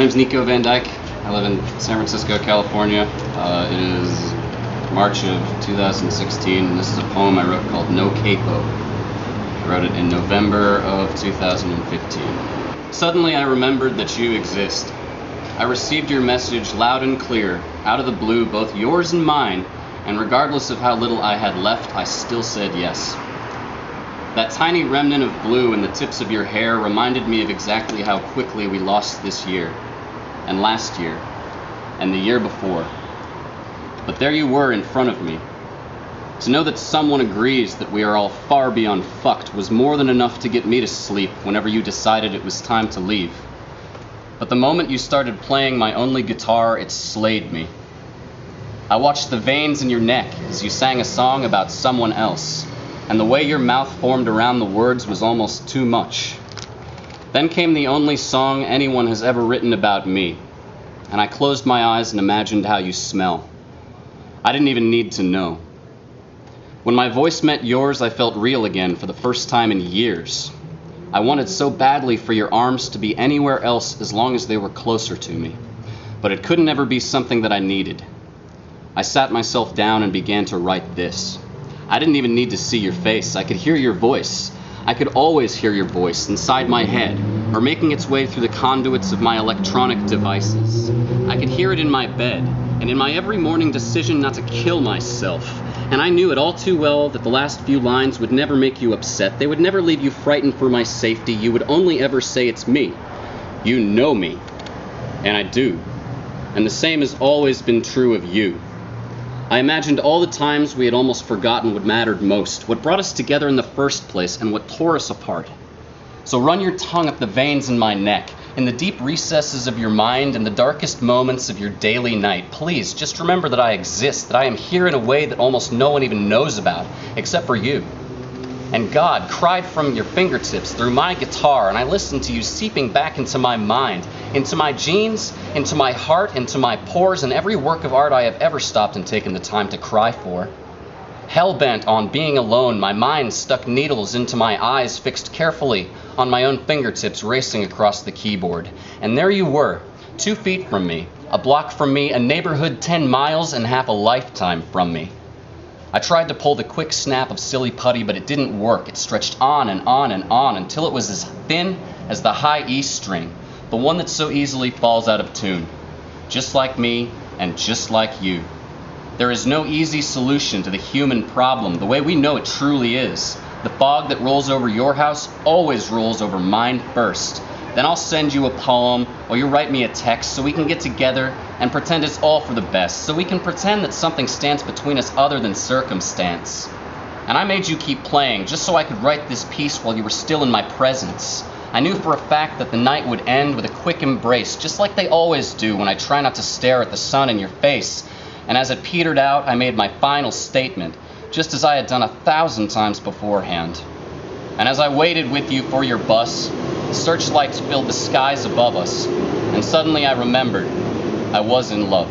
name's Niko Van Dyke. I live in San Francisco, California. It is March of 2016, and this is a poem I wrote called No Capo. I wrote it in November of 2015. Suddenly I remembered that you exist. I received your message loud and clear, out of the blue, both yours and mine, and regardless of how little I had left, I still said yes. That tiny remnant of blue in the tips of your hair reminded me of exactly how quickly we lost this year, and last year, and the year before. But there you were in front of me. To know that someone agrees that we are all far beyond fucked was more than enough to get me to sleep whenever you decided it was time to leave. But the moment you started playing my only guitar, it slayed me. I watched the veins in your neck as you sang a song about someone else, and the way your mouth formed around the words was almost too much. Then came the only song anyone has ever written about me, and I closed my eyes and imagined how you smell. I didn't even need to know. When my voice met yours, I felt real again for the first time in years. I wanted so badly for your arms to be anywhere else as long as they were closer to me, but it couldn't ever be something that I needed. I sat myself down and began to write this. I didn't even need to see your face. I could hear your voice. I could always hear your voice inside my head, or making its way through the conduits of my electronic devices. I could hear it in my bed, and in my every morning decision not to kill myself. And I knew it all too well that the last few lines would never make you upset. They would never leave you frightened for my safety. You would only ever say it's me. You know me. And I do. And the same has always been true of you. I imagined all the times we had almost forgotten what mattered most, what brought us together in the first place, and what tore us apart. So run your tongue up the veins in my neck, in the deep recesses of your mind, in the darkest moments of your daily night. Please, just remember that I exist, that I am here in a way that almost no one even knows about, except for you. And God cried from your fingertips through my guitar, and I listened to you seeping back into my mind, into my genes, into my heart, into my pores, and every work of art I have ever stopped and taken the time to cry for. Hell-bent on being alone, my mind stuck needles into my eyes, fixed carefully on my own fingertips, racing across the keyboard. And there you were, 2 feet from me, a block from me, a neighborhood 10 miles and half a lifetime from me. I tried to pull the quick snap of silly putty, but it didn't work. It stretched on and on and on until it was as thin as the high E string, the one that so easily falls out of tune. Just like me and just like you. There is no easy solution to the human problem the way we know it truly is. The fog that rolls over your house always rolls over mine first. Then I'll send you a poem, or you write me a text so we can get together and pretend it's all for the best, so we can pretend that something stands between us other than circumstance. And I made you keep playing just so I could write this piece while you were still in my presence. I knew for a fact that the night would end with a quick embrace, just like they always do when I try not to stare at the sun in your face. And as it petered out, I made my final statement, just as I had done 1,000 times beforehand. And as I waited with you for your bus, searchlights filled the skies above us, and suddenly I remembered I was in love.